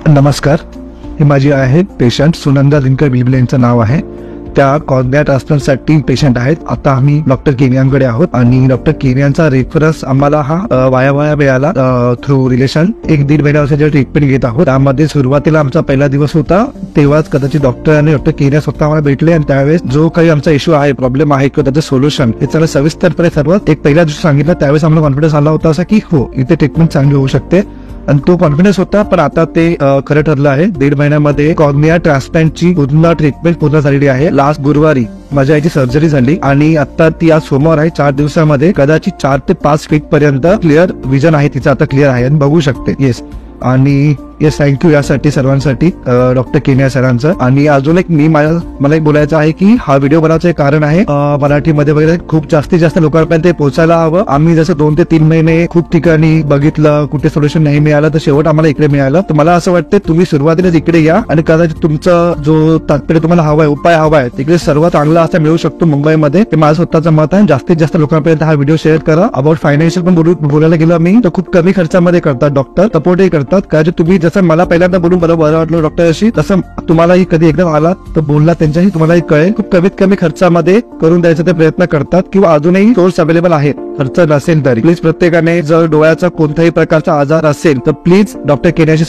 नमस्कार, हे माझी आहे पेशंट सुनंदा दिनकर बिलबिले यांचं नाव आहे. त्या कॉर्निया ट्रान्सप्लांटसाठी पेशंट आहेत. आता आम्ही डॉक्टर केनियांकडे आहोत आणि डॉक्टर केनियांचा रेफरन्स आम्हाला हा वाया मिळाला थ्रू रिलेशन. 1-1.5 महिन्याच्या ट्रीटमेंट घेत आहोत. त्यामध्ये सुरुवातीला आमचा पहिला दिवस होता, तेव्हाच कदाचित डॉक्टर आणि डॉक्टर केनिया स्वतः आम्हाला भेटले आणि त्यावेळेस जो काही आमचा इश्यू आहे, प्रॉब्लेम आहे किंवा त्याचं सोल्युशन हे सगळं सविस्तरपणे सर्व एक पहिल्या दिवशी सांगितलं. त्यावेळेस आम्हाला कॉन्फिडन्स आला होता असा की हो, इथे ट्रीटमेंट चांगली होऊ शकते आणि तो कॉन्फिडन्स होता. पण आता ते खरं ठरलं आहे. 1.5 महिन्यामध्ये कॉर्निया ट्रान्सप्लांटची पूर्ण ट्रीटमेंट पूर्ण झालेली आहे. लास्ट गुरुवारी माझ्या आईची सर्जरी झाली आणि आता ती आज सोमवार आहे. 4 दिवसामध्ये कदाचित 4 ते 5 फीट पर्यंत क्लिअर विजन आहे तिचं, आता क्लिअर आहे आणि बघू शकते. येस आणि येस, थँक्यू यासाठी सर्वांसाठी डॉक्टर केनिया सरांचं. आणि अजून एक मला एक बोलायचं आहे की हा व्हिडिओ बनवायचं कारण आहे मराठीमध्ये वगैरे खूप जास्तीत जास्त लोकांपर्यंत पोहोचायला हवं. आम्ही जसं 2 ते 3 महिने खूप ठिकाणी बघितलं, कुठे सोल्युशन नाही मिळालं, तर शेवट आम्हाला इकडे मिळालं. तर मला असं वाटतं तुम्ही सुरुवातीलाच इकडे या आणि कदाचित तुमचं जो तात्पर्य तुम्हाला हवाय, उपाय हवाय, तिकडे सर्वात चांगला असा मिळू शकतो मुंबईमध्ये. ते माझं स्वतःचं मत आहे. जास्तीत जास्त लोकांपर्यंत हा व्हिडिओ शेअर करा. अबाउट फायनान्शियल पण बोलायला गेलो मी तर खूप कमी खर्चामध्ये करतात डॉक्टर, सपोर्टही करतात. कारण तुम्ही जसं मला पहिल्यांदा बोलून बरं वाटलं डॉक्टरशी, तसं तुम्हालाही कधी एकदा आला तर बोलला त्यांच्याशी तुम्हालाही कळेल. खूप कमीत कमी खर्चामध्ये करून द्यायचा ते प्रयत्न करतात किंवा अजूनही सोर्स अवेलेबल आहेत. खर्च नसेल तरी प्लीज प्रत्येकाने, जर डोळ्याचा कोणत्याही प्रकारचा आजार असेल तर प्लीज डॉक्टर केनियाशी